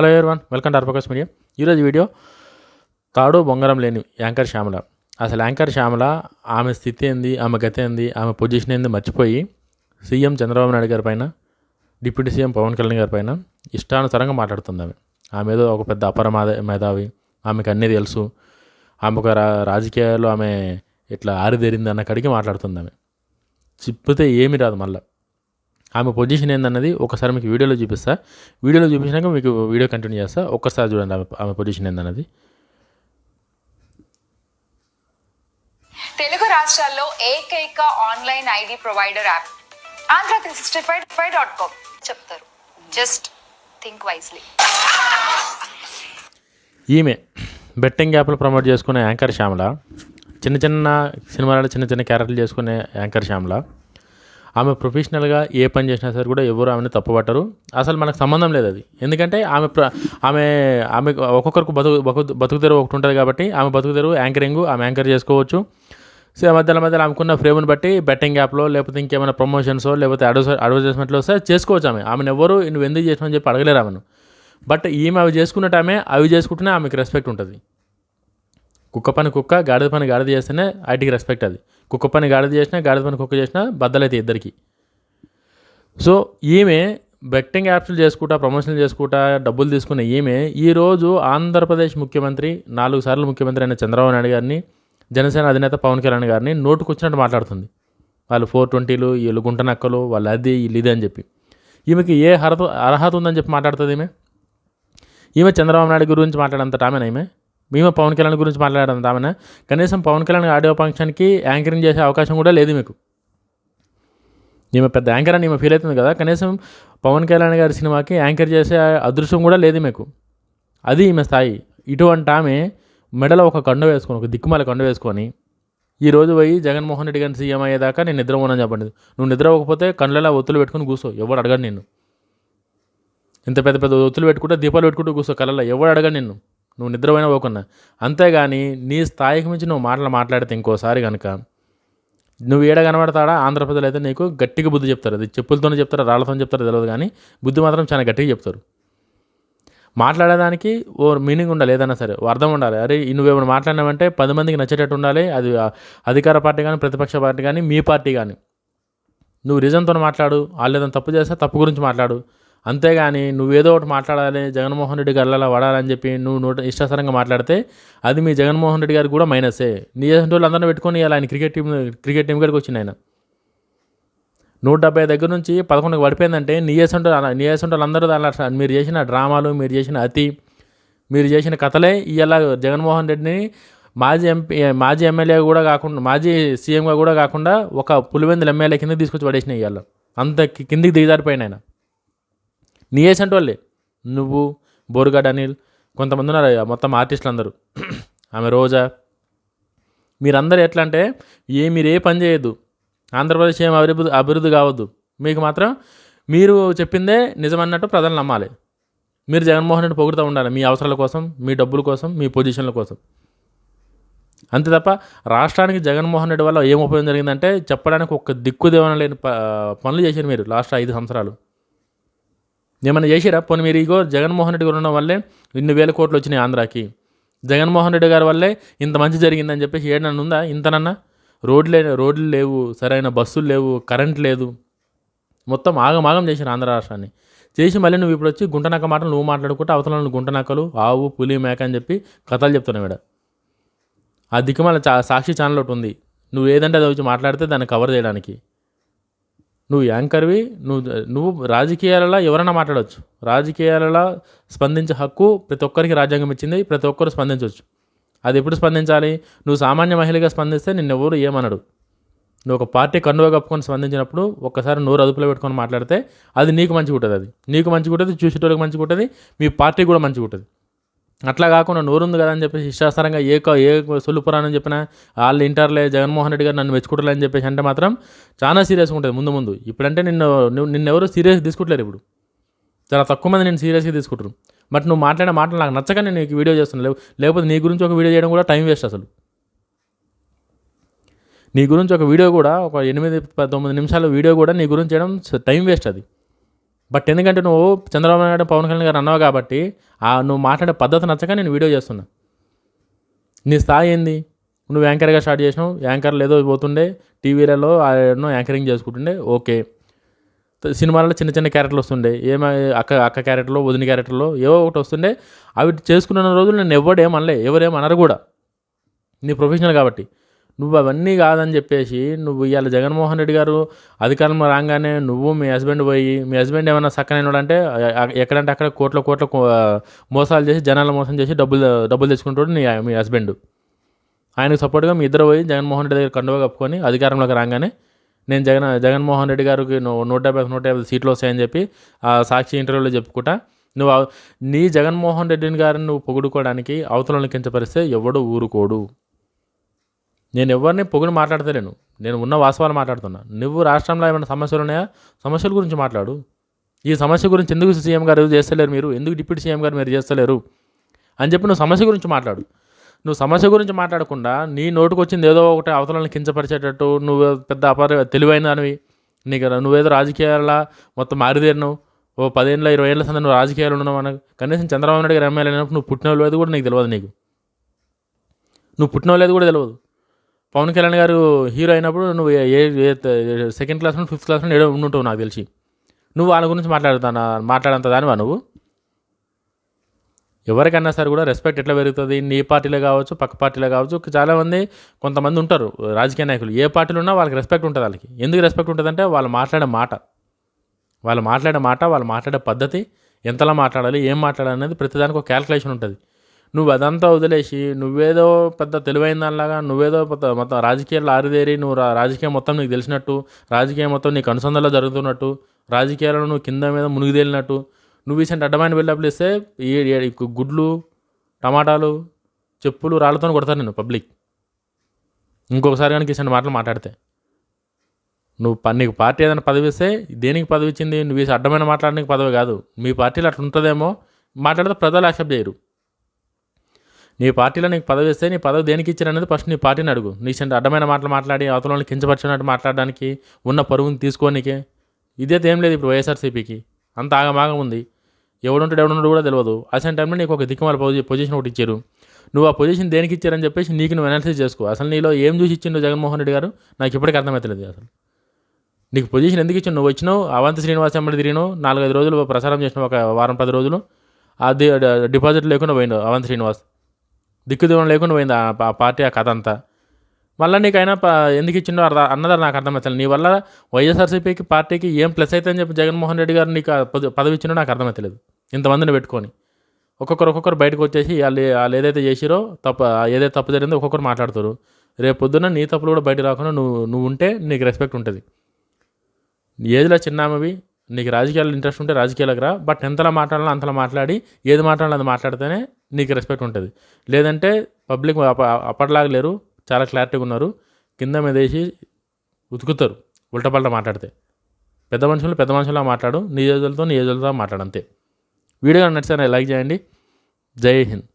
Hello everyone, welcome to ఆర్పకాస్ media. ఈరోజు video తాడు బొంగరం లేని యాంకర్ శ్యామల. అసలు యాంకర్ శ్యామల ఆమె స్థితి ఏంది, ఆమె గతి ఏంది, ఆమె పొజిషన్ ఏంది మర్చిపోయి సీఎం చంద్రబాబు నాయుడు గారి పైన, డిప్యూటీ సీఎం పవన్ కళ్యాణ్ గారి పైన ఇష్టానుసారంగా మాట్లాడుతుంది. ఆమె ఏదో ఒక పెద్ద మేధావి, ఆమెకు అన్నీ తెలుసు, ఆమె ఒక రాజకీయాల్లో ఆమె ఇట్లా ఆరిదేరింది అన్న కడిగి మాట్లాడుతుంది. ఆమె చిప్పితే ఏమి రాదు. మళ్ళీ ఆమె పొజిషన్ ఏందన్నది ఒకసారి మీకు వీడియోలో చూపిస్తా. వీడియోలో చూపించినాక మీకు వీడియో కంటిన్యూ చేస్తా. ఒక్కసారి చూడండి ఆమె పొజిషన్ ఏందన్నది. తెలుగు రాష్ట్రాల్లో ఏకైక online ID provider app Andhra365.com చెప్తారు. Just think wisely. ఈమె బెట్టింగ్ యాప్లు ప్రమోట్ చేసుకునే యాంకర్ శ్యామల, చిన్న చిన్న సినిమాలలో చిన్న చిన్న క్యారెక్టర్లు చేసుకునే యాంకర్ శ్యామల, ఆమె ప్రొఫెషనల్గా ఏ పని చేసినా సరే కూడా ఎవరు ఆమెను తప్పుపట్టరు. అసలు మనకు సంబంధం లేదు అది. ఎందుకంటే ఆమె ఒక్కొక్కరికి బతుకుదెరువు ఒకటి ఉంటుంది కాబట్టి ఆమె బతుకుదెరువు యాంకరింగ్, ఆమె యాంకర్ చేసుకోవచ్చు. సో మధ్యలో ఆమెకున్న ఫ్రేమ్ని బట్టి బెట్టింగ్ యాప్లో లేకపోతే ఇంకేమైనా ప్రమోషన్సో లేకపోతే అడ్వర్టైజ్మెంట్లో వస్తే చేసుకోవచ్చు. ఆమెను ఎవరు నువ్వు ఎందుకు చేసినావు చెప్పి అడగలేరు ఆమెను. బట్ ఈమె అవి చేసుకున్నట్టు అవి చేసుకుంటేనే ఆమెకు రెస్పెక్ట్ ఉంటుంది. కుక్క పని కుక్క, గాడిద పని గాడిద చేస్తేనే ఐటీకి రెస్పెక్ట్. అది కుక్క పని గాడిద చేసినా, గాడిద పని కుక్క చేసినా బద్దలైతే ఇద్దరికి. సో ఈమె బెట్టింగ్ యాప్స్లు చేసుకుంటా, ప్రమోషన్లు చేసుకుంటా డబ్బులు తీసుకున్న ఈమె ఈరోజు ఆంధ్రప్రదేశ్ ముఖ్యమంత్రి, 4 సార్లు ముఖ్యమంత్రి అయిన చంద్రబాబు నాయుడు గారిని, జనసేన అధినేత పవన్ కళ్యాణ్ గారిని నోటుకొచ్చినట్టు మాట్లాడుతుంది. వాళ్ళు 420లు, వీళ్ళు గుంటనక్కలు, వాళ్ళు అది వీళ్ళు ఇది అని చెప్పి. ఈమెకి ఏ అర్హత ఉందని చెప్పి మాట్లాడుతుంది ఈమె చంద్రబాబు నాయుడు గురించి మాట్లాడంత ఆమెనా ఈమె పవన్ కళ్యాణ్ గురించి మాట్లాడంత ఆమెనా? కనీసం పవన్ కళ్యాణ్ ఆడియో ఫంక్షన్కి యాంకరింగ్ చేసే అవకాశం కూడా లేదు మీకు. ఈమె పెద్ద యాంకర్ అని ఈమె ఫీల్ అవుతుంది కదా, కనీసం పవన్ కళ్యాణ్ గారి సినిమాకి యాంకర్ చేసే అదృష్టం కూడా లేదు మీకు. అది ఈమె స్థాయి. ఇటువంటి ఆమె మెడలో ఒక కండు వేసుకొని, ఒక దిక్కుమాల కండు వేసుకొని ఈరోజు పోయి జగన్మోహన్ రెడ్డి గారిని సీఎం అయ్యేదాకా నేను నిద్రపోనని చెప్పండి. నువ్వు నిద్రపోకపోతే కళ్ళలో ఒత్తులు పెట్టుకుని కూర్చో, ఎవడు అడగడు నిన్ను. ఇంత పెద్ద పెద్ద ఒత్తులు పెట్టుకుంటే, దీపాలు పెట్టుకుంటూ కూర్చో కళ్ళలో, ఎవడు అడగడు నిన్ను, నువ్వు నిద్రపోయినా పోకున్నా. అంతేగాని నీ స్థాయికి మించి నువ్వు మాట్లాడితే ఇంకోసారి కనుక నువ్వు ఏడ కనబడతాడా ఆంధ్ర ప్రజలు అయితే నీకు గట్టిగా బుద్ధి చెప్తారు. అది చెప్పులతోనే చెప్తారు, రాళ్లతో చెప్తారో తెలియదు, కానీ బుద్ధి మాత్రం చాలా గట్టిగా చెప్తారు. మాట్లాడేదానికి ఓ మీనింగ్ ఉండాలి, ఏదైనా సరే ఓ అర్థం ఉండాలి. అరే నువ్వేమైనా మాట్లాడినావంటే 10 మందికి నచ్చేటట్టు ఉండాలి. అది అధికార పార్టీ కానీ, ప్రతిపక్ష పార్టీ కానీ, మీ పార్టీ కానీ. నువ్వు రీజన్తో మాట్లాడు, వాళ్ళు ఏదైనా తప్పు చేస్తే తప్పు గురించి మాట్లాడు. అంతేగాని నువ్వేదో ఒకటి మాట్లాడాలి, జగన్మోహన్ రెడ్డి గల్లలో పడాలని చెప్పి నువ్వు ఇష్టాసరంగా మాట్లాడితే అది మీ జగన్మోహన్ రెడ్డి గారికి కూడా మైనసే. నీ వాళ్ళు అందరినీ పెట్టుకొని ఇలా ఆయన క్రికెట్ టీం కాడికి వచ్చింది. ఆయన 170 దగ్గర నుంచి 11కి పడిపోయిందంటే నీ వాళ్ళు అందరూ దాని మీరు చేసిన డ్రామాలు, మీరు చేసిన మీరు చేసిన కథలే ఇలా జగన్మోహన్ రెడ్డిని మాజీ ఎమ్మెల్యే కూడా కాకుండా, మాజీ సీఎంగా కూడా కాకుండా ఒక పులివెందుల ఎమ్మెల్యే కింద తీసుకొచ్చి పడేసినాయి. ఇవాళ అంత కిందికి దిగజారిపోయిన ఆయన నీ వేసంటి వాళ్ళే. నువ్వు, బోరుగడ్డ అనిల్, కొంతమంది ఉన్నారు మొత్తం ఆర్టిస్టులు అందరూ, ఆమె రోజా, మీరందరూ ఎట్లా అంటే మీరు ఏ పని చేయొద్దు, ఆంధ్రప్రదేశ్ ఏం అభివృద్ధి కావద్దు, మీకు మాత్రం మీరు చెప్పిందే నిజమన్నట్టు ప్రజలు నమ్మాలి. మీరు జగన్మోహన్ రెడ్డి పొగుడుతూ ఉండాలి మీ అవసరాల కోసం, మీ డబ్బుల కోసం, మీ పొజిషన్ల కోసం. అంతే తప్ప రాష్ట్రానికి జగన్మోహన్ రెడ్డి వల్ల ఏం ఉపయోగం జరిగిందంటే చెప్పడానికి ఒక్క దిక్కుదేవన లేని పనులు చేశారు మీరు లాస్ట్ 5 సంవత్సరాలు. ఏమైనా చేసిరా? పోనీ మీరు ఇగో జగన్మోహన్ రెడ్డి గారు ఉండడం వల్లే ఇన్ని వేల కోట్లు వచ్చినాయి ఆంధ్రాకి, జగన్మోహన్ రెడ్డి గారి వల్లే ఇంత మంచి జరిగిందని చెప్పేసి ఏడన్నా ఉందా? ఇంతనన్నా రోడ్లు లేవు, సరైన బస్సులు లేవు, కరెంట్ లేదు, మొత్తం ఆగమాగం చేశారు ఆంధ్ర రాష్ట్రాన్ని. చేసి మళ్ళీ నువ్వు ఇప్పుడు వచ్చి గుంటనక్క మాటలు నువ్వు మాట్లాడుకుంటే అవతల గుంటనక్కలు, ఆవు, పులి, మేక అని చెప్పి కథలు చెప్తున్నావు ఇక్కడ. ఆ దిక్కుమాల సాక్షి ఛానల్ ఒకటి ఉంది, నువ్వు ఏదంటే అది వచ్చి మాట్లాడితే దాన్ని కవర్ చేయడానికి. నువ్వు యాంకర్వి, నువ్వు రాజకీయాలలో ఎవరైనా మాట్లాడవచ్చు. రాజకీయాలలో స్పందించే హక్కు ప్రతి ఒక్కరికి రాజ్యాంగం ఇచ్చింది, ప్రతి ఒక్కరు స్పందించవచ్చు. అది ఎప్పుడు స్పందించాలి? నువ్వు సామాన్య మహిళగా స్పందిస్తే నిన్నెవరు ఏమనడు. నువ్వు ఒక పార్టీ కండువా కప్పుకొని స్పందించినప్పుడు ఒక్కసారి నోరు అదుపులో పెట్టుకొని మాట్లాడితే అది నీకు మంచిగా ఉంటుంది. అది నీకు మంచిగా ఉంటుంది, చూసేటోళ్ళకి మంచిగా ఉంటుంది, మీ పార్టీ కూడా మంచిగా ఉంటుంది. అట్లా కాకుండా నోరుంది కదా అని చెప్పేసి ఇష్టాసారంగా ఏ సొల్లు పురాణం చెప్పినా వాళ్ళు ఇంటర్లే జగన్మోహన్ రెడ్డి గారు నన్ను మెచ్చుకుంటారు అని చెప్పేసి అంటే మాత్రం చాలా సీరియస్గా ఉంటుంది ముందు. ఇప్పుడంటే నిన్నెవరు సీరియస్ తీసుకుంటలేరు. ఇప్పుడు చాలా తక్కువ మంది నేను సీరియస్గా తీసుకుంటారు. బట్ నువ్వు మాట్లాడే మాటలు నాకు నచ్చక నేను నీకు వీడియో చేస్తున్నాను. లేకపోతే నీ గురించి ఒక వీడియో చేయడం కూడా టైం వేస్ట్. అసలు నీ గురించి ఒక వీడియో కూడా ఒక 8-9 నిమిషాల వీడియో కూడా నీ గురించి చేయడం టైం వేస్ట్. అది బట్ ఎందుకంటే నువ్వు చంద్రబాబు నాయుడు పవన్ కళ్యాణ్ గారు అన్నావు కాబట్టి నువ్వు మాట్లాడే పద్ధతి నచ్చక నేను వీడియో చేస్తున్నా. నీ స్థాయి ఏంది? నువ్వు యాంకర్గా స్టార్ట్ చేసినావు, యాంకర్లు ఏదో పోతుండే టీవీలలో ఎన్నో యాంకరింగ్ చేసుకుంటుండే, ఓకే. సినిమాలలో చిన్న చిన్న క్యారెక్టర్లు వస్తుండే, అక్క క్యారెక్టర్లో, వదిన క్యారెక్టర్లో ఏవో ఒకటి వస్తుండే. అవి చేసుకున్న రోజులు నేను ఎవడేమనలే, ఎవరేమనరు కూడా, నీ ప్రొఫెషనల్ కాబట్టి. నువ్వు అవన్నీ కాదని చెప్పేసి నువ్వు ఇవాళ జగన్మోహన్ రెడ్డి గారు అధికారంలో రాగానే నువ్వు మీ హస్బెండ్ పోయి, మీ హస్బెండ్ ఏమైనా సక్కనైనడు అంటే ఎక్కడంటే అక్కడ కోట్ల మోసాలు చేసి జనాలు మోసం చేసి డబ్బులు తెచ్చుకుంటాడు మీ హస్బెండ్. ఆయనకు సపోర్ట్గా మీ ఇద్దరు పోయి జగన్మోహన్ రెడ్డి దగ్గర కండువా కప్పుకొని అధికారంలోకి రాగానే నేను జగన్మోహన్ రెడ్డి గారికి 150 సీట్లు వస్తాయని చెప్పి సాక్షి ఇంటర్వ్యూలో చెప్పుకుంటా నువ్వు నీ జగన్మోహన్ రెడ్డిని గారిని నువ్వు పొగుడుకోవడానికి అవతలని కించపరిస్తే ఎవడు ఊరుకోడు. నేను ఎవరిని పొగుడు మాట్లాడతలేను, నేను ఉన్న వాస్తవాలు మాట్లాడుతున్నా. నువ్వు రాష్ట్రంలో ఏమైనా సమస్యలు ఉన్నాయా, సమస్యల గురించి మాట్లాడు. ఈ సమస్య గురించి ఎందుకు సీఎం గారు చేస్తలేరు, మీరు ఎందుకు డిప్యూటీ సీఎం గారు మీరు చేస్తలేరు అని చెప్పి నువ్వు సమస్య గురించి మాట్లాడు. నువ్వు సమస్య గురించి మాట్లాడకుండా నీ నోటుకు వచ్చింది ఏదో ఒకటి అవతలని కించపరిచేటట్టు నువ్వు పెద్ద తెలివైన దానివి, నువ్వేదో రాజకీయాల మొత్తం మారిదేరినావు, 10 ఏళ్ళ 20 ఏళ్ళ సంద నువ్వు రాజకీయాలు ఉన్నావు. మనకు కనీసం చంద్రబాబు నాయుడు గారు ఎమ్మెల్యే అయినప్పుడు నువ్వు పుట్టిన లేదు కూడా నీకు తెలియదు. నువ్వు పుట్టిన లేదు కూడా తెలియదు. పవన్ కళ్యాణ్ గారు హీరో అయినప్పుడు నువ్వు సెకండ్ క్లాస్ నుండి 5th క్లాస్ నుండి ఏడో ఉండుంటావు నాకు తెలిసి. నువ్వు వాళ్ళ గురించి మాట్లాడంత దానివా నువ్వు? ఎవరికన్నా సరే కూడా రెస్పెక్ట్ ఎట్లా పెరుగుతుంది? నీ పార్టీలో కావచ్చు, పక్క పార్టీలో కావచ్చు, చాలామంది కొంతమంది ఉంటారు రాజకీయ నాయకులు, ఏ పార్టీలో ఉన్నా వాళ్ళకి రెస్పెక్ట్ ఉంటుంది. వాళ్ళకి ఎందుకు రెస్పెక్ట్ ఉంటుందంటే వాళ్ళు మాట్లాడే మాట, వాళ్ళు మాట్లాడే పద్ధతి, ఎంతలా మాట్లాడాలి, ఏం మాట్లాడాలి అనేది ప్రతిదానికి ఒక క్యాల్కులేషన్ ఉంటుంది. నువ్వు అదంతా వదిలేసి నువ్వేదో పెద్ద తెలివైన దానిలాగా నువ్వేదో మొత్తం రాజకీయాల్లో ఆరిదేరి నువ్వు రాజకీయం మొత్తం నీకు తెలిసినట్టు, రాజకీయం మొత్తం నీకు అనుసంధానంలో జరుగుతున్నట్టు, రాజకీయాలను నువ్వు కింద మీద మునిగిదేలినట్టు నువ్వు ఇచ్చిన అడ్డమైన బిల్డప్లు ఇస్తే గుడ్లు, టమాటాలు, చెప్పులు, రాళ్ళతో కొడతారు నేను పబ్లిక్. ఇంకొకసారి కానీ ఇచ్చిన మాటలు మాట్లాడితే నీకు పార్టీ ఏదైనా పదవి ఇస్తే దేనికి పదవి ఇచ్చింది? నువ్వు అడ్డమైన మాట్లాడడానికి పదవి కాదు. మీ పార్టీలో అట్లా ఉంటుందేమో మాట్లాడితే ప్రజలు యాక్సెప్ట్ చేయరు. నీ పార్టీలో నీకు పదవి ఇస్తే నీ పదవి దేనికి ఇచ్చారనేది ఫస్ట్ నీ పార్టీని అడుగు. నీ అడ్డమైన మాటలు మాట్లాడి అవతలని కించపరిచినట్టు మాట్లాడడానికి, ఉన్న పరుగుని తీసుకోనికే ఇదైతే ఏం లేదు. ఇప్పుడు వైఎస్ఆర్సీపీకి అంత ఆగమాగం ఉంది. ఎవడుంటాడు కూడా తెలియదు. అసలు టైంలో నీకు ఒక దిక్కుమాల పొజిషన్ ఒకటి ఇచ్చారు. నువ్వు ఆ పొజిషన్ దేనికి ఇచ్చారని చెప్పేసి నీకు నువ్వు అనాలిసిస్ చేసుకో. అసలు నీలో ఏం చూసి ఇచ్చిండు జగన్మోహన్ రెడ్డి గారు నాకు ఇప్పటికీ అర్థమవుతలేదు. అసలు నీకు పొజిషన్ ఎందుకు ఇచ్చిండు? నువ్వు వచ్చినావు, అవంతి శ్రీనివాస్ ఎంబడి తిరిగినావు, 4-5 రోజులు ప్రచారం చేసినావు, ఒక వారం 10 రోజులు అది డిపాజిట్ లేకుండా పోయిండు అవంతి శ్రీనివాస్, దిక్కుదూరం లేకుండా పోయింది ఆ పార్టీ, ఆ కథ అంతా. మళ్ళీ నీకైనా ఎందుకు ఇచ్చిండో అన్నదా నాకు అర్థమవుతుంది. నీ వల్ల వైఎస్ఆర్సీపీకి పార్టీకి ఏం ప్లస్ అయితే అని చెప్పి జగన్మోహన్ రెడ్డి గారు నీకు పదవి ఇచ్చిండో నాకు అర్థమవుతలేదు. ఇంతమందిని పెట్టుకొని ఒక్కొక్కరు బయటకు వచ్చేసి వాళ్ళు ఏదైతే చేసిరో ఏదైతే తప్పు జరిగిందో ఒక్కొక్కరు మాట్లాడుతారు. రేపు పొద్దున్న నీ తప్పులు కూడా బయట రాకుండా నువ్వు ఉంటే నీకు రెస్పెక్ట్ ఉంటుంది. ఏదిలో చిన్నామవి, నీకు రాజకీయాలు ఇంట్రెస్ట్ ఉంటే రాజకీయాలకు రా, బట్ ఎంతలా మాట్లాడాలో అంతలా మాట్లాడి, ఏది మాట్లాడాలో అది మాట్లాడితేనే నీకు రెస్పెక్ట్ ఉంటుంది. లేదంటే పబ్లిక్ అప్పటిలాగా లేరు, చాలా క్లారిటీగా ఉన్నారు, కింద మీద వేసి ఉతుకుతారు ఉల్టపల్ట మాట్లాడితే. పెద్ద మనుషులా మాట్లాడు, నీ ఏజులతో మాట్లాడు అంతే. వీడియో నచ్చితే లైక్ చేయండి. జై హింద్.